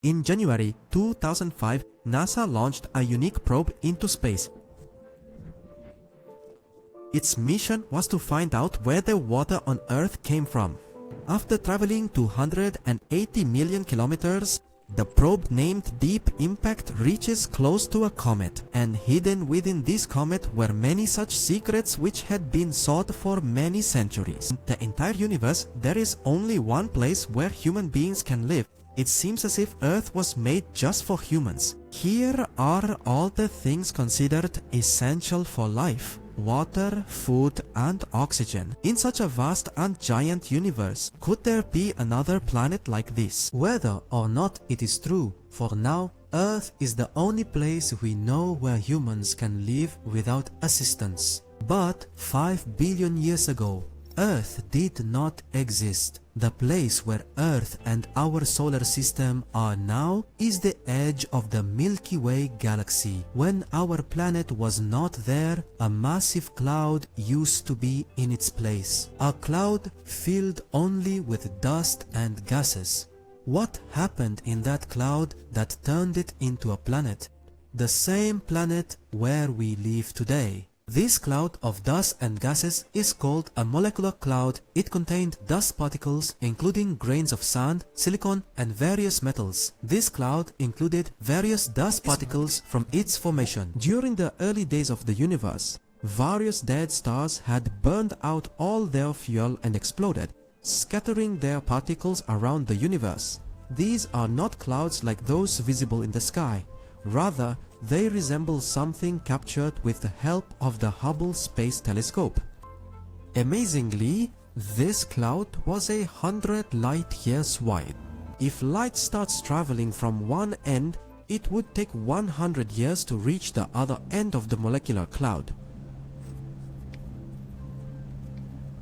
In January 2005, NASA launched a unique probe into space. Its mission was to find out where the water on Earth came from. After traveling 280 million kilometers, the probe named Deep Impact reaches close to a comet, and hidden within this comet were many such secrets which had been sought for many centuries. In the entire universe, there is only one place where human beings can live. It seems as if Earth was made just for humans. Here are all the things considered essential for life: water, food, and oxygen. In such a vast and giant universe, could there be another planet like this? Whether or not it is true, for now, Earth is the only place we know where humans can live without assistance. But 5 billion years ago, Earth did not exist. The place where Earth and our solar system are now is the edge of the Milky Way galaxy. When our planet was not there, a massive cloud used to be in its place. A cloud filled only with dust and gases. What happened in that cloud that turned it into a planet? The same planet where we live today. This cloud of dust and gases is called a molecular cloud. It contained dust particles including grains of sand, silicon, and various metals. This cloud included various dust particles from its formation. During the early days of the universe, various dead stars had burned out all their fuel and exploded, scattering their particles around the universe. These are not clouds like those visible in the sky. Rather, they resemble something captured with the help of the Hubble Space Telescope. Amazingly, this cloud was 100 light years wide. If light starts traveling from one end, it would take 100 years to reach the other end of the molecular cloud.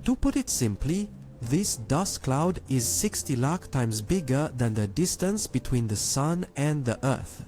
To put it simply, this dust cloud is 60 lakh times bigger than the distance between the Sun and the Earth.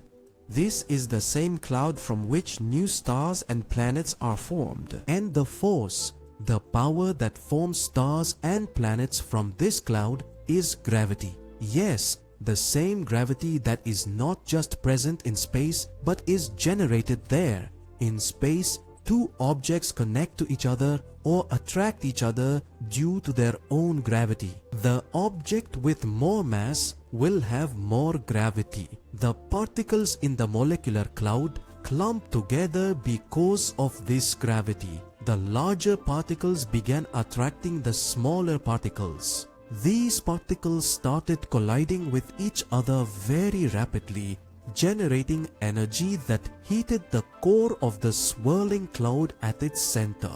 This is the same cloud from which new stars and planets are formed. And the force, the power that forms stars and planets from this cloud, is gravity. Yes, the same gravity that is not just present in space but is generated there. In space, two objects connect to each other or attract each other due to their own gravity. The object with more mass will have more gravity. The particles in the molecular cloud clump together because of this gravity. The larger particles began attracting the smaller particles. These particles started colliding with each other very rapidly, generating energy that heated the core of the swirling cloud at its center.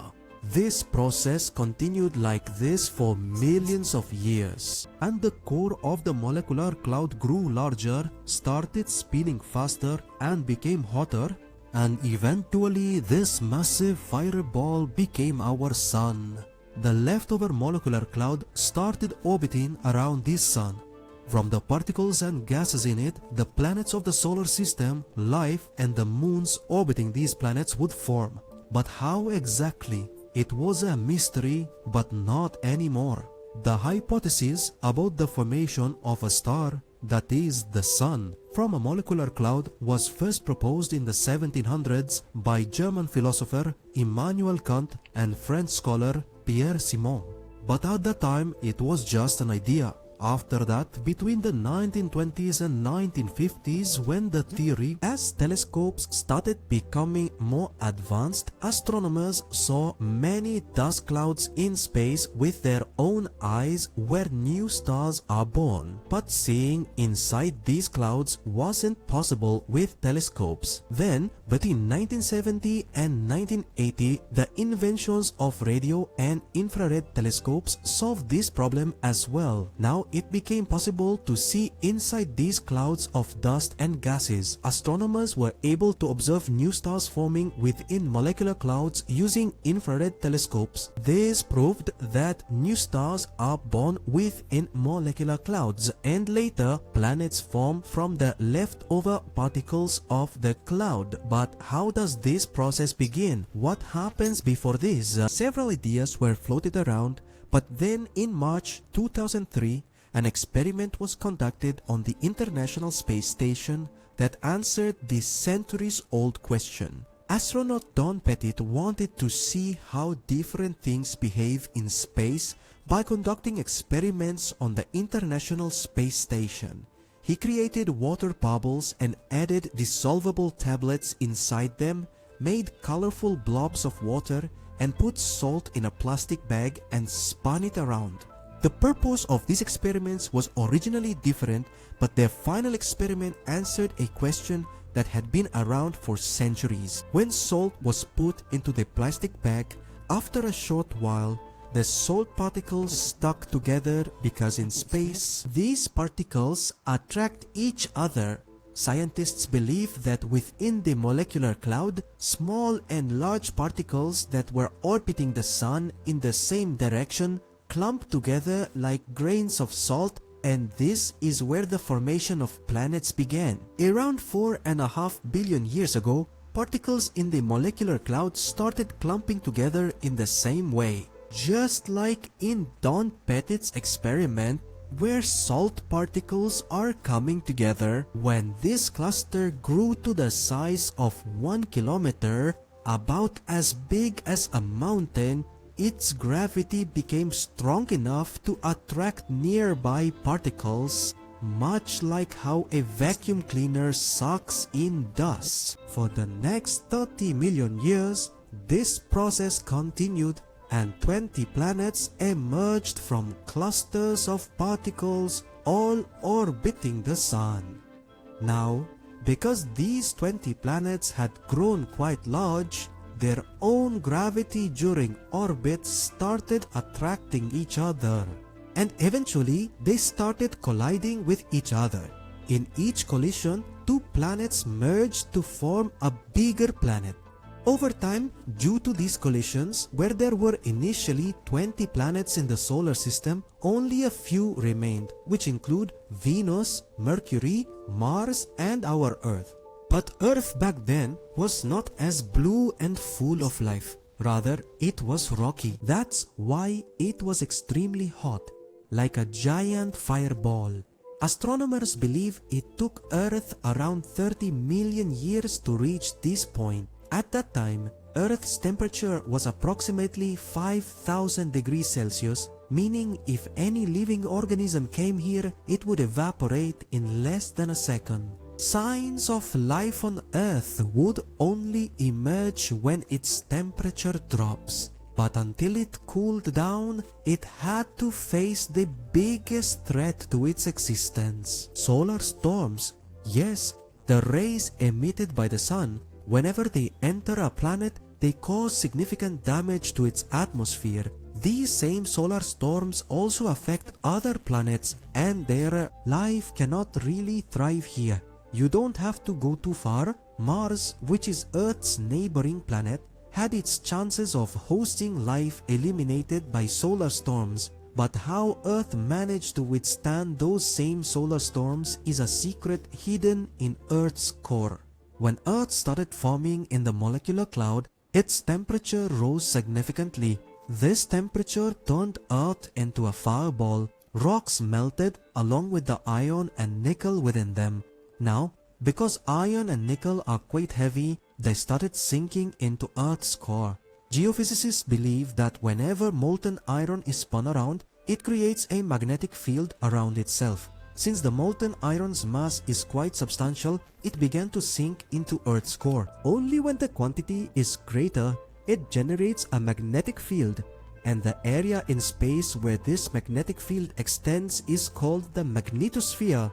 This process continued like this for millions of years, and the core of the molecular cloud grew larger, started spinning faster, and became hotter, and eventually this massive fireball became our Sun. The leftover molecular cloud started orbiting around this Sun. From the particles and gases in it, the planets of the solar system, life, and the moons orbiting these planets would form. But how exactly? It was a mystery, but not anymore. The hypothesis about the formation of a star, that is the Sun, from a molecular cloud was first proposed in the 1700s by German philosopher Immanuel Kant and French scholar Pierre Simon. But at the time it was just an idea. After that, between the 1920s and 1950s, when the theory, as telescopes started becoming more advanced, astronomers saw many dust clouds in space with their own eyes where new stars are born. But seeing inside these clouds wasn't possible with telescopes. Then, between 1970 and 1980, the inventions of radio and infrared telescopes solved this problem as well. Now it became possible to see inside these clouds of dust and gases. Astronomers were able to observe new stars forming within molecular clouds using infrared telescopes. This proved that new stars are born within molecular clouds, and later planets form from the leftover particles of the cloud. But how does this process begin? What happens before this? Several ideas were floated around, but then in March 2003, an experiment was conducted on the International Space Station that answered this centuries-old question. Astronaut Don Pettit wanted to see how different things behave in space by conducting experiments on the International Space Station. He created water bubbles and added dissolvable tablets inside them, made colorful blobs of water, and put salt in a plastic bag and spun it around. The purpose of these experiments was originally different, but their final experiment answered a question that had been around for centuries. When salt was put into the plastic bag, after a short while, the salt particles stuck together because in space, these particles attract each other. Scientists believe that within the molecular cloud, small and large particles that were orbiting the sun in the same direction clump together like grains of salt, and this is where the formation of planets began. Around 4.5 billion years ago, particles in the molecular cloud started clumping together in the same way. Just like in Don Pettit's experiment, where salt particles are coming together, when this cluster grew to the size of 1 kilometer, about as big as a mountain, its gravity became strong enough to attract nearby particles, much like how a vacuum cleaner sucks in dust. For the next 30 million years, this process continued, and 20 planets emerged from clusters of particles all orbiting the sun. Now, because these 20 planets had grown quite large, their own gravity during orbit started attracting each other, and eventually they started colliding with each other. In each collision, two planets merged to form a bigger planet. Over time, due to these collisions, where there were initially 20 planets in the solar system, only a few remained, which include Venus, Mercury, Mars, and our Earth. But Earth back then was not as blue and full of life. Rather, it was rocky. That's why it was extremely hot, like a giant fireball. Astronomers believe it took Earth around 30 million years to reach this point. At that time, Earth's temperature was approximately 5,000 degrees Celsius, meaning if any living organism came here, it would evaporate in less than a second. Signs of life on Earth would only emerge when its temperature drops. But until it cooled down, it had to face the biggest threat to its existence: solar storms. Yes, the rays emitted by the sun, whenever they enter a planet, they cause significant damage to its atmosphere. These same solar storms also affect other planets, and their life cannot really thrive here. You don't have to go too far. Mars, which is Earth's neighboring planet, had its chances of hosting life eliminated by solar storms. But how Earth managed to withstand those same solar storms is a secret hidden in Earth's core. When Earth started forming in the molecular cloud, its temperature rose significantly. This temperature turned Earth into a fireball. Rocks melted along with the iron and nickel within them. Now, because iron and nickel are quite heavy, they started sinking into Earth's core. Geophysicists believe that whenever molten iron is spun around, it creates a magnetic field around itself. Since the molten iron's mass is quite substantial, it began to sink into Earth's core. Only when the quantity is greater, it generates a magnetic field, and the area in space where this magnetic field extends is called the magnetosphere.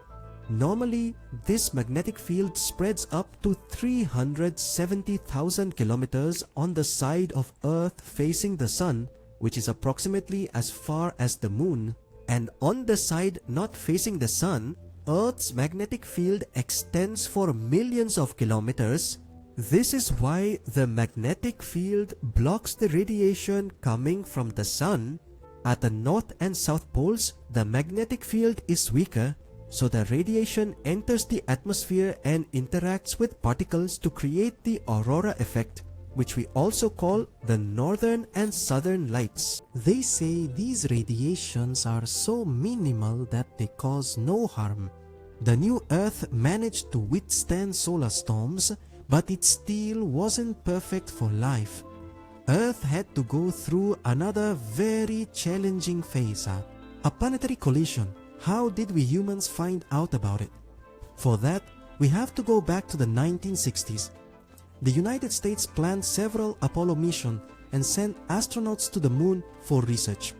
Normally, this magnetic field spreads up to 370,000 kilometers on the side of Earth facing the Sun, which is approximately as far as the Moon. And on the side not facing the Sun, Earth's magnetic field extends for millions of kilometers. This is why the magnetic field blocks the radiation coming from the Sun. At the north and south poles, the magnetic field is weaker, so the radiation enters the atmosphere and interacts with particles to create the aurora effect. which we also call the northern and southern lights. They say these radiations are so minimal that they cause no harm. The new Earth managed to withstand solar storms, but it still wasn't perfect for life. Earth had to go through another very challenging phase. A planetary collision. How did we humans find out about it? For that, we have to go back to the 1960s. The United States planned several Apollo missions and sent astronauts to the moon for research.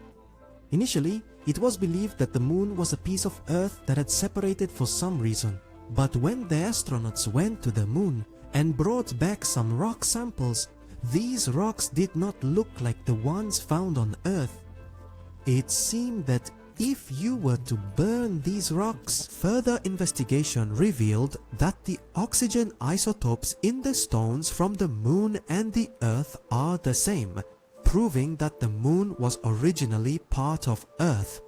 Initially, it was believed that the moon was a piece of Earth that had separated for some reason. But when the astronauts went to the moon and brought back some rock samples, these rocks did not look like the ones found on Earth. It seemed that if you were to burn these rocks, further investigation revealed that the oxygen isotopes in the stones from the moon and the Earth are the same, proving that the moon was originally part of Earth.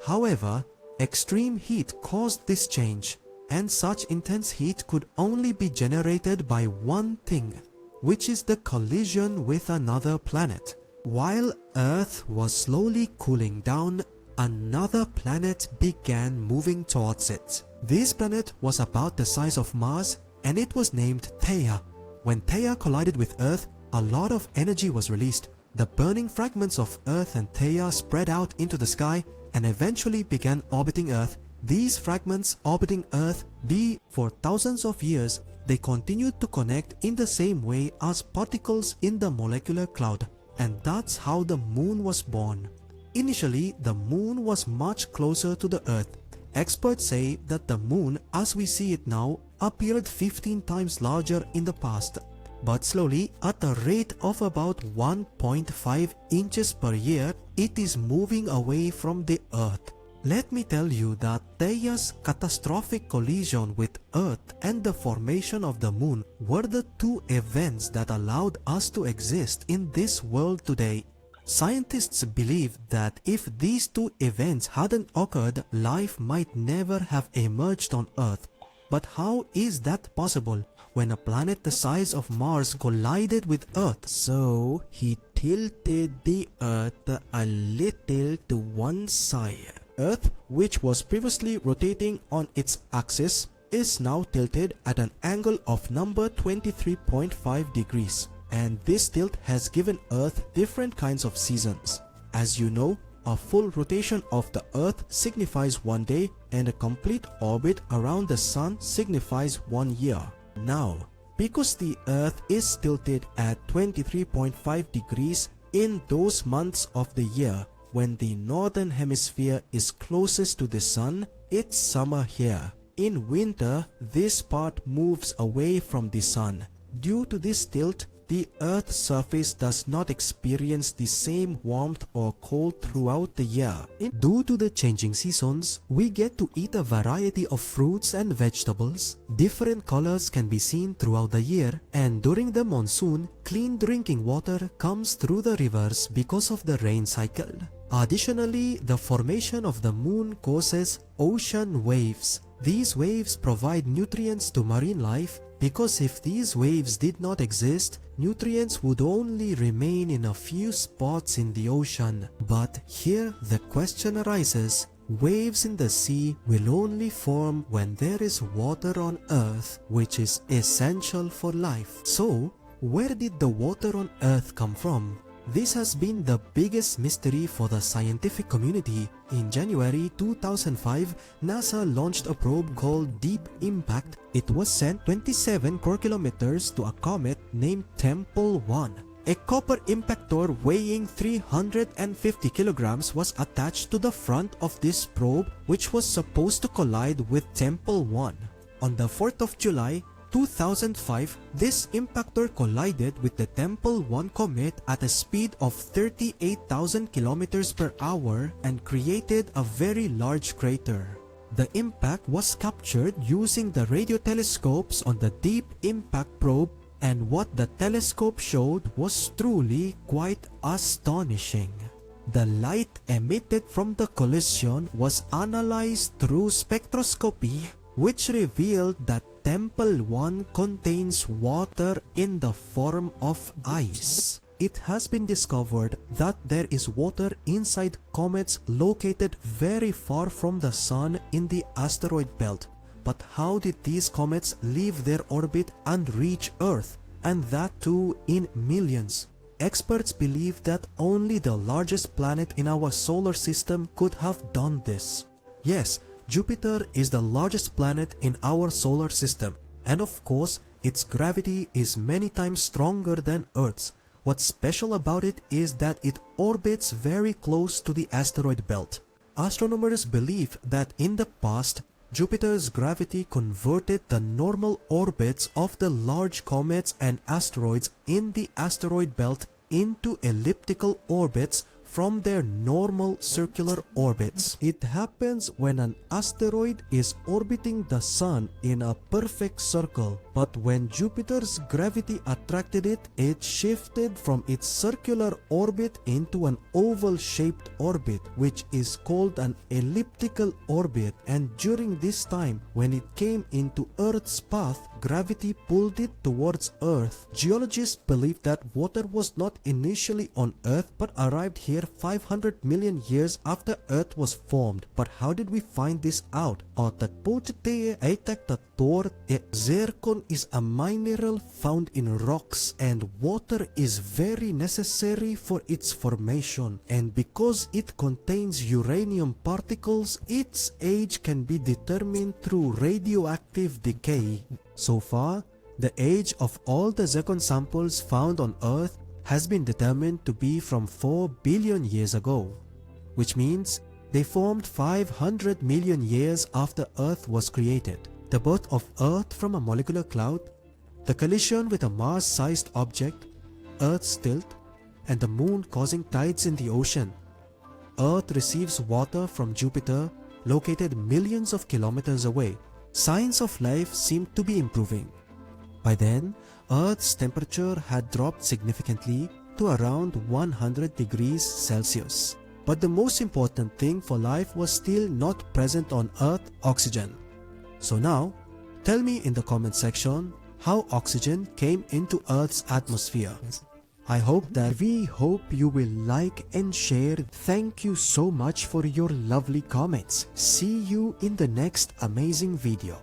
However, extreme heat caused this change, and such intense heat could only be generated by one thing, which is the collision with another planet. While Earth was slowly cooling down, another planet began moving towards it. This planet was about the size of Mars and it was named Theia. When Theia collided with Earth, a lot of energy was released. The burning fragments of Earth and Theia spread out into the sky and eventually began orbiting Earth. These fragments orbiting Earth for thousands of years, they continued to connect in the same way as particles in the molecular cloud, and that's how the moon was born. Initially, the moon was much closer to the Earth. Experts say that the moon, as we see it now, appeared 15 times larger in the past. But slowly, at a rate of about 1.5 inches per year, it is moving away from the Earth. Let me tell you that Theia's catastrophic collision with Earth and the formation of the moon were the two events that allowed us to exist in this world today. Scientists believe that if these two events hadn't occurred, life might never have emerged on Earth. But how is that possible when a planet the size of Mars collided with Earth? So he tilted the Earth a little to one side. Earth, which was previously rotating on its axis, is now tilted at an angle of number 23.5 degrees. And this tilt has given Earth different kinds of seasons. As you know, a full rotation of the Earth signifies 1 day and a complete orbit around the Sun signifies 1 year. Now, because the Earth is tilted at 23.5 degrees in those months of the year when the northern hemisphere is closest to the Sun, it's summer here. In winter, this part moves away from the Sun. Due to this tilt, the Earth's surface does not experience the same warmth or cold throughout the year. Due to the changing seasons, we get to eat a variety of fruits and vegetables. Different colors can be seen throughout the year, and during the monsoon, clean drinking water comes through the rivers because of the rain cycle. Additionally, the formation of the moon causes ocean waves. These waves provide nutrients to marine life, because if these waves did not exist, nutrients would only remain in a few spots in the ocean. But here the question arises, waves in the sea will only form when there is water on Earth, which is essential for life. So, where did the water on Earth come from? This has been the biggest mystery for the scientific community. In January 2005, NASA launched a probe called Deep Impact. It was sent 27 core kilometers to a comet named Tempel 1. A copper impactor weighing 350 kilograms was attached to the front of this probe, which was supposed to collide with Tempel 1. On the 4th of July, 2005, this impactor collided with the Tempel 1 comet at a speed of 38,000 kilometers per hour and created a very large crater. The impact was captured using the radio telescopes on the Deep Impact probe, and what the telescope showed was truly quite astonishing. The light emitted from the collision was analyzed through spectroscopy, which revealed that Temple 1 contains water in the form of ice. It has been discovered that there is water inside comets located very far from the Sun in the asteroid belt. But how did these comets leave their orbit and reach Earth? And that too in millions. Experts believe that only the largest planet in our solar system could have done this. Yes, Jupiter is the largest planet in our solar system, and of course, its gravity is many times stronger than Earth's. What's special about it is that it orbits very close to the asteroid belt. Astronomers believe that in the past, Jupiter's gravity converted the normal orbits of the large comets and asteroids in the asteroid belt into elliptical orbits from their normal circular orbits. It happens when an asteroid is orbiting the Sun in a perfect circle, but when Jupiter's gravity attracted it, it shifted from its circular orbit into an oval-shaped orbit, which is called an elliptical orbit, and during this time, when it came into Earth's path, gravity pulled it towards Earth. Geologists believe that water was not initially on Earth but arrived here 500 million years after Earth was formed. But how did we find this out? Zircon is a mineral found in rocks, and water is very necessary for its formation. And because it contains uranium particles, its age can be determined through radioactive decay. So far, the age of all the zircon samples found on Earth has been determined to be from 4 billion years ago, which means they formed 500 million years after Earth was created. The birth of Earth from a molecular cloud, the collision with a Mars-sized object, Earth's tilt, and the Moon causing tides in the ocean. Earth receives water from Jupiter, located millions of kilometers away. Signs of life seemed to be improving. By then, Earth's temperature had dropped significantly to around 100 degrees Celsius. But the most important thing for life was still not present on Earth: oxygen. So now, tell me in the comment section how oxygen came into Earth's atmosphere. I hope you will like and share. Thank you so much for your lovely comments. See you in the next amazing video.